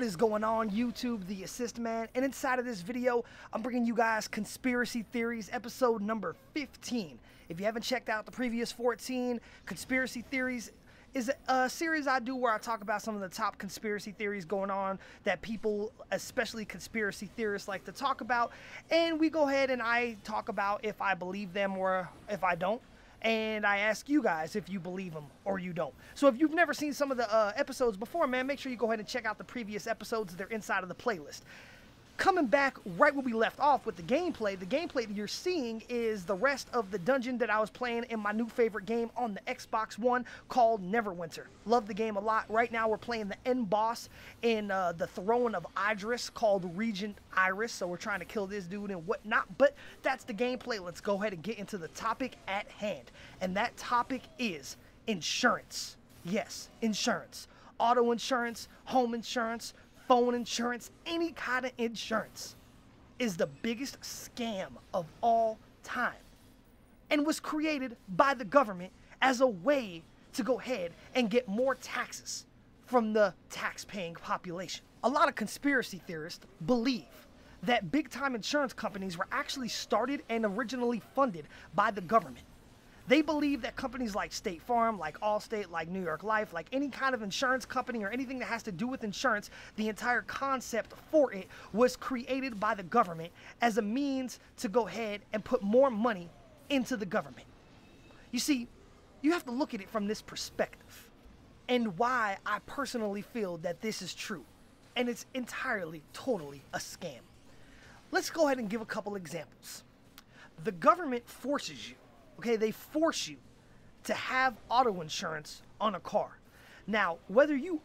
What is going on, YouTube? The Assist Man, and inside of this video I'm bringing you guys Conspiracy Theories episode number 15. If you haven't checked out the previous 14, Conspiracy Theories is a series I do where I talk about some of the top conspiracy theories going on that people, especially conspiracy theorists, like to talk about, and we go ahead and I talk about if I believe them or if I don't. And I ask you guys if you believe them or you don't. So if you've never seen some of the episodes before, man, make sure you go ahead and check out the previous episodes. They're inside of the playlist. Coming back right where we left off with the gameplay that you're seeing is the rest of the dungeon that I was playing in my new favorite game on the Xbox One called Neverwinter. Love the game a lot. Right now we're playing the end boss in the Throne of Idris called Regent Iris. So we're trying to kill this dude and whatnot. But that's the gameplay. Let's go ahead and get into the topic at hand. And that topic is insurance. Yes, insurance. Auto insurance, home insurance, phone insurance, any kind of insurance is the biggest scam of all time and was created by the government as a way to go ahead and get more taxes from the tax-paying population. A lot of conspiracy theorists believe that big-time insurance companies were actually started and originally funded by the government. They believe that companies like State Farm, like Allstate, like New York Life, like any kind of insurance company or anything that has to do with insurance, the entire concept for it was created by the government as a means to go ahead and put more money into the government. You see, you have to look at it from this perspective and why I personally feel that this is true. And it's entirely, totally a scam. Let's go ahead and give a couple examples. The government forces you. Okay, they force you to have auto insurance on a car. Now, whether you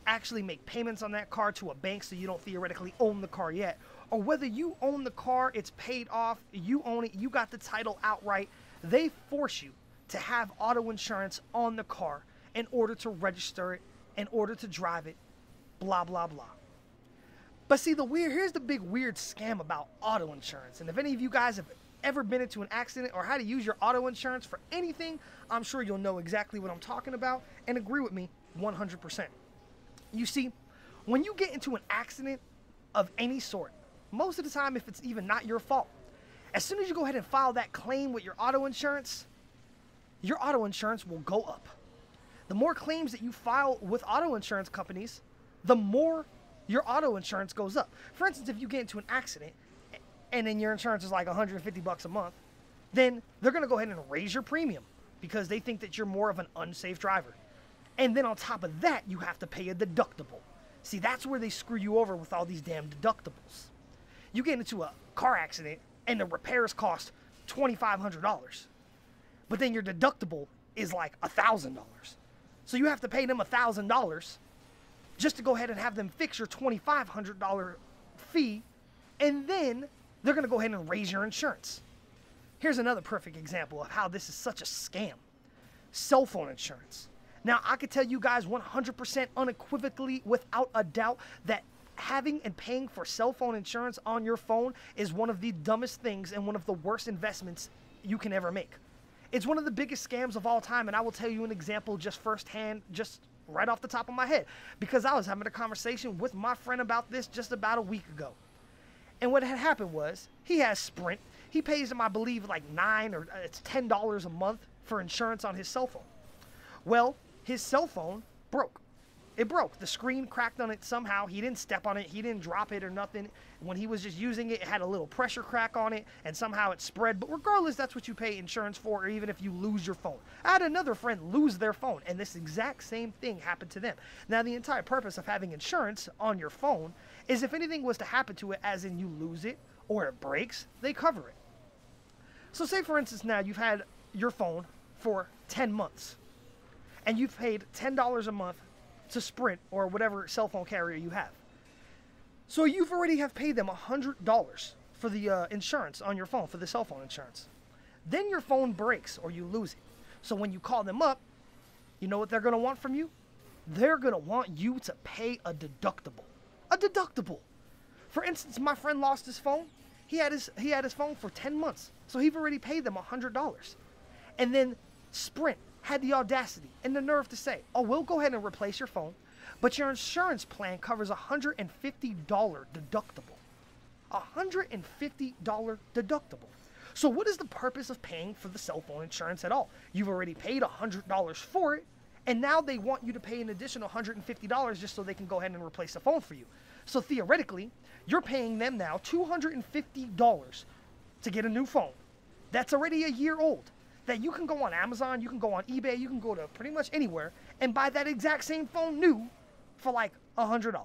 actually make payments on that car to a bank so you don't theoretically own the car yet, or whether you own the car, it's paid off, you own it, you got the title outright, they force you to have auto insurance on the car in order to register it, in order to drive it, blah, blah, blah. But see, here's the big weird scam about auto insurance. And if any of you guys have ever been into an accident or how to use your auto insurance for anything, I'm sure you'll know exactly what I'm talking about and agree with me 100%. You see, when you get into an accident of any sort, most of the time, if it's even not your fault, as soon as you go ahead and file that claim with your auto insurance will go up. The more claims that you file with auto insurance companies, the more your auto insurance goes up. For instance, if you get into an accident and then your insurance is like $150 a month, then they're going to go ahead and raise your premium because they think that you're more of an unsafe driver. And then on top of that, you have to pay a deductible. See, that's where they screw you over with all these damn deductibles. You get into a car accident and the repairs cost $2,500, but then your deductible is like $1,000. So you have to pay them $1,000 just to go ahead and have them fix your $2,500 fee, and then they're going to go ahead and raise your insurance. Here's another perfect example of how this is such a scam. Cell phone insurance. Now, I could tell you guys 100% unequivocally, without a doubt, that having and paying for cell phone insurance on your phone is one of the dumbest things and one of the worst investments you can ever make. It's one of the biggest scams of all time, and I will tell you an example just firsthand, just right off the top of my head, because I was having a conversation with my friend about this just about a week ago. And what had happened was, he has Sprint. He pays him, I believe, like it's $10 a month for insurance on his cell phone. Well, his cell phone broke. It broke. The screen cracked on it somehow. He didn't step on it. He didn't drop it or nothing. When he was just using it, it had a little pressure crack on it, and somehow it spread. But regardless, that's what you pay insurance for, or even if you lose your phone. I had another friend lose their phone, and this exact same thing happened to them. Now, the entire purpose of having insurance on your phone is if anything was to happen to it, as in you lose it or it breaks, they cover it. So say, for instance, now you've had your phone for 10 months, and you've paid $10 a month to Sprint or whatever cell phone carrier you have. So you've already have paid them $100 for the insurance on your phone, for the cell phone insurance. Then your phone breaks or you lose it. So when you call them up, you know what they're going to want from you? They're going to want you to pay a deductible. A deductible. For instance, my friend lost his phone. He had his phone for 10 months. So he've already paid them $100. And then Sprint had the audacity and the nerve to say, oh, we'll go ahead and replace your phone, but your insurance plan covers a $150 deductible. $150 deductible. So what is the purpose of paying for the cell phone insurance at all? You've already paid $100 for it, and now they want you to pay an additional $150 just so they can go ahead and replace the phone for you. So theoretically, you're paying them now $250 to get a new phone that's already a year old, that you can go on Amazon, you can go on eBay, you can go to pretty much anywhere and buy that exact same phone new for like $100.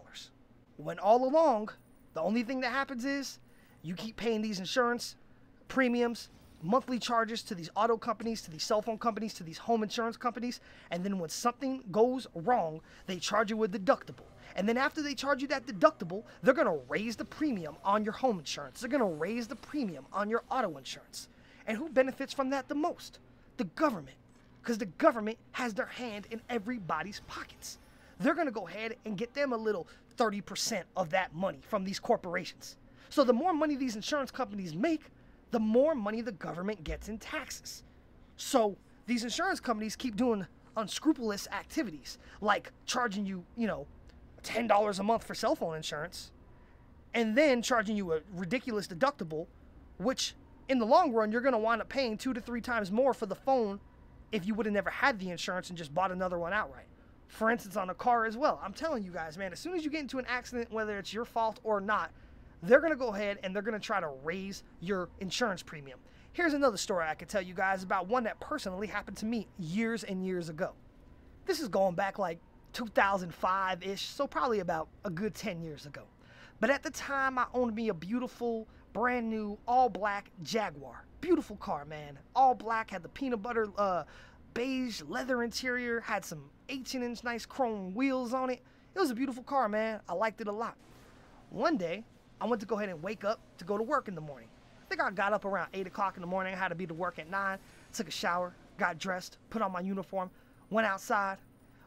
When all along, the only thing that happens is you keep paying these insurance premiums, monthly charges to these auto companies, to these cell phone companies, to these home insurance companies, and then when something goes wrong, they charge you a deductible. And then after they charge you that deductible, they're going to raise the premium on your home insurance. They're going to raise the premium on your auto insurance. And who benefits from that the most? The government. Because the government has their hand in everybody's pockets. They're going to go ahead and get them a little 30% of that money from these corporations. So the more money these insurance companies make, the more money the government gets in taxes. So these insurance companies keep doing unscrupulous activities like charging you, $10 a month for cell phone insurance and then charging you a ridiculous deductible, which in the long run, you're going to wind up paying 2 to 3 times more for the phone if you would have never had the insurance and just bought another one outright. For instance, on a car as well. I'm telling you guys, man, as soon as you get into an accident, whether it's your fault or not, they're going to go ahead and they're going to try to raise your insurance premium. Here's another story I could tell you guys about one that personally happened to me years and years ago. This is going back like 2005-ish, so probably about a good 10 years ago. But at the time, I owned me a beautiful, brand new, all-black Jaguar. Beautiful car, man. All black, had the peanut butter beige leather interior, had some 18-inch nice chrome wheels on it. It was a beautiful car, man. I liked it a lot. One day, I went to go ahead and wake up to go to work in the morning. I think I got up around 8 o'clock in the morning. I had to be to work at 9. Took a shower, got dressed, put on my uniform, went outside.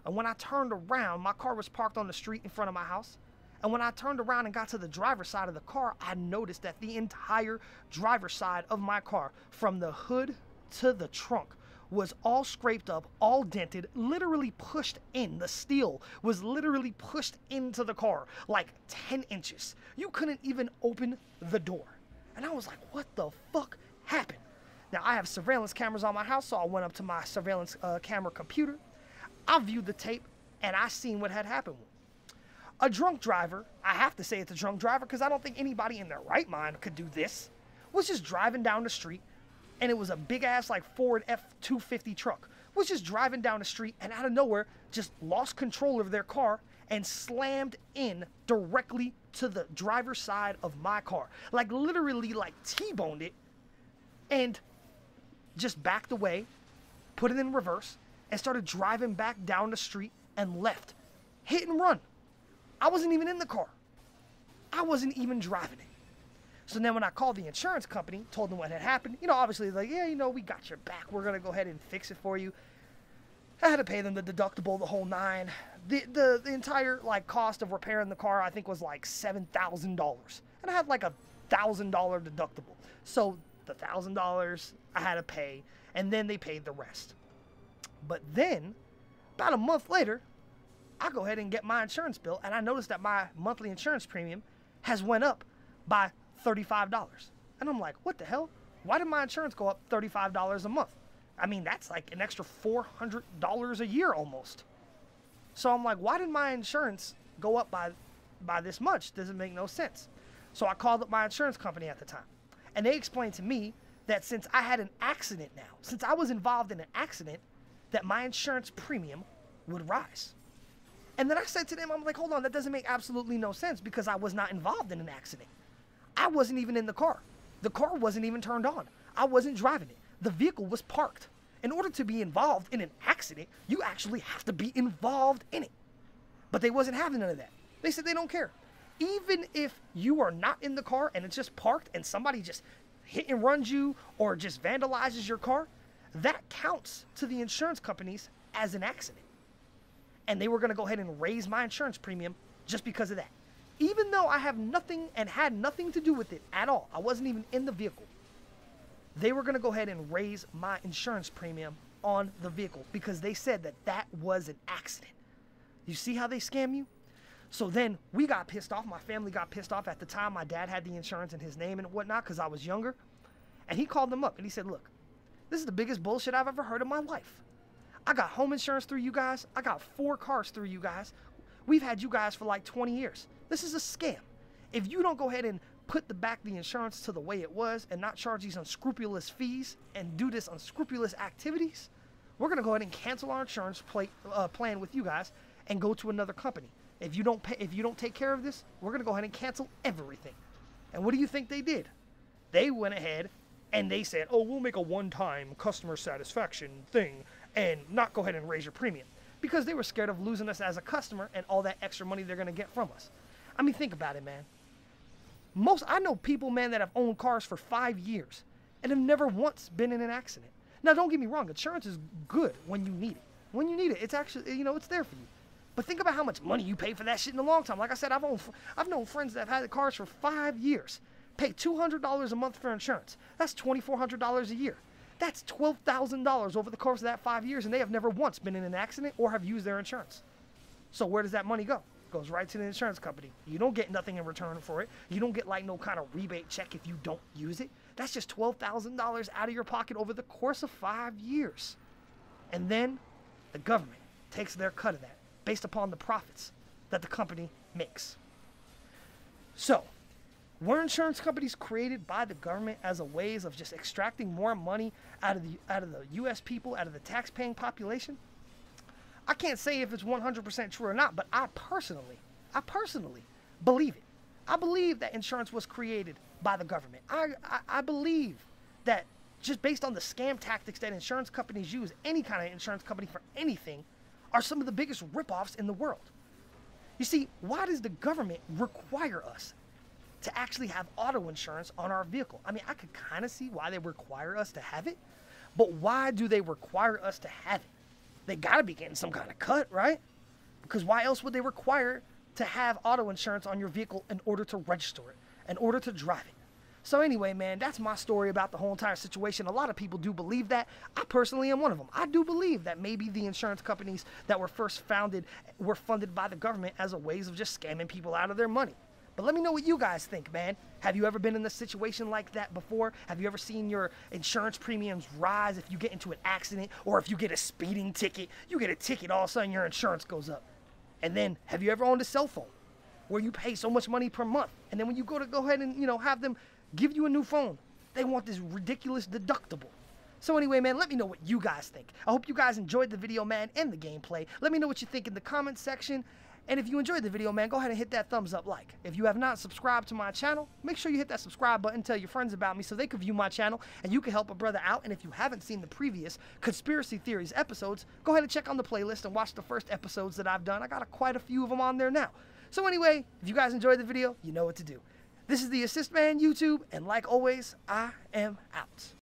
And when I turned around, my car was parked on the street in front of my house. And when I turned around and got to the driver's side of the car, I noticed that the entire driver's side of my car, from the hood to the trunk, was all scraped up, all dented, literally pushed in. The steel was literally pushed into the car like 10 inches. You couldn't even open the door. And I was like, what the fuck happened? Now, I have surveillance cameras on my house, so I went up to my surveillance camera computer. I viewed the tape, and I seen what had happened. A drunk driver, I have to say it's a drunk driver because I don't think anybody in their right mind could do this, was just driving down the street, and it was a big-ass like Ford F-250 truck, was just driving down the street and out of nowhere just lost control of their car and slammed in directly to the driver's side of my car. Like literally like T-boned it and just backed away, put it in reverse, and started driving back down the street and left. Hit and run. I wasn't even in the car. I wasn't even driving it. So then when I called the insurance company, told them what had happened, obviously like, yeah, we got your back. We're going to go ahead and fix it for you. I had to pay them the deductible, the whole 9. The entire like cost of repairing the car, I think, was like $7,000. And I had like $1,000 deductible. So the $1,000 I had to pay, and then they paid the rest. But then, about a month later, I go ahead and get my insurance bill, and I noticed that my monthly insurance premium has went up by $35. And I'm like, what the hell? Why did my insurance go up $35 a month? I mean, that's like an extra $400 a year almost. So I'm like, why did my insurance go up by this much? Doesn't make no sense. So I called up my insurance company at the time, and they explained to me that since I had an accident now, since I was involved in an accident, that my insurance premium would rise. And then I said to them, I'm like, hold on, that doesn't make absolutely no sense because I was not involved in an accident. I wasn't even in the car. The car wasn't even turned on. I wasn't driving it. The vehicle was parked. In order to be involved in an accident, you actually have to be involved in it. But they wasn't having none of that. They said they don't care. Even if you are not in the car and it's just parked and somebody just hit and runs you or just vandalizes your car, that counts to the insurance companies as an accident. And they were going to go ahead and raise my insurance premium just because of that. Even though I have nothing and had nothing to do with it at all. I wasn't even in the vehicle. They were going to go ahead and raise my insurance premium on the vehicle because they said that that was an accident. You see how they scam you? So then we got pissed off. My family got pissed off. At the time, my dad had the insurance in his name and whatnot because I was younger. And he called them up and he said, look, this is the biggest bullshit I've ever heard in my life. I got home insurance through you guys. I got 4 cars through you guys. We've had you guys for like 20 years. This is a scam. If you don't go ahead and put the insurance to the way it was and not charge these unscrupulous fees and do this unscrupulous activities, we're going to go ahead and cancel our insurance plan with you guys and go to another company. If you don't take care of this, we're going to go ahead and cancel everything. And what do you think they did? They went ahead and they said, oh, we'll make a one-time customer satisfaction thing and not go ahead and raise your premium, because they were scared of losing us as a customer and all that extra money they're going to get from us. I mean, think about it, man. I know people, man, that have owned cars for 5 years and have never once been in an accident. Now, don't get me wrong. Insurance is good when you need it. When you need it, it's actually, it's there for you. But think about how much money you pay for that shit in a long time. Like I said, I've known friends that have had cars for 5 years, pay $200 a month for insurance. That's $2,400 a year. That's $12,000 over the course of that 5 years, and they have never once been in an accident or have used their insurance. So where does that money go? It goes right to the insurance company. You don't get nothing in return for it. You don't get like no kind of rebate check if you don't use it. That's just $12,000 out of your pocket over the course of 5 years. And then the government takes their cut of that based upon the profits that the company makes. So, were insurance companies created by the government as a ways of just extracting more money out of the U.S. people, out of the tax-paying population? I can't say if it's 100% true or not, but I personally believe it. I believe that insurance was created by the government. I believe that just based on the scam tactics that insurance companies use, any kind of insurance company for anything, are some of the biggest ripoffs in the world. You see, why does the government require us to actually have auto insurance on our vehicle? I mean, I could kind of see why they require us to have it, but why do they require us to have it? They got to be getting some kind of cut, right? Because why else would they require to have auto insurance on your vehicle in order to register it, in order to drive it? So anyway, man, that's my story about the whole entire situation. A lot of people do believe that. I personally am one of them. I do believe that maybe the insurance companies that were first founded were funded by the government as a ways of just scamming people out of their money. But let me know what you guys think, man. Have you ever been in a situation like that before? Have you ever seen your insurance premiums rise if you get into an accident, or if you get a speeding ticket? You get a ticket, all of a sudden your insurance goes up. And then, have you ever owned a cell phone where you pay so much money per month, and then when you go ahead and have them give you a new phone, they want this ridiculous deductible? So anyway, man, let me know what you guys think. I hope you guys enjoyed the video, man, and the gameplay. Let me know what you think in the comments section. And if you enjoyed the video, man, go ahead and hit that thumbs up like. If you have not subscribed to my channel, make sure you hit that subscribe button, tell your friends about me so they can view my channel and you can help a brother out. And if you haven't seen the previous Conspiracy Theories episodes, go ahead and check on the playlist and watch the first episodes that I've done. I got quite a few of them on there now. So anyway, if you guys enjoyed the video, you know what to do. This is the Assist Man YouTube, and like always, I am out.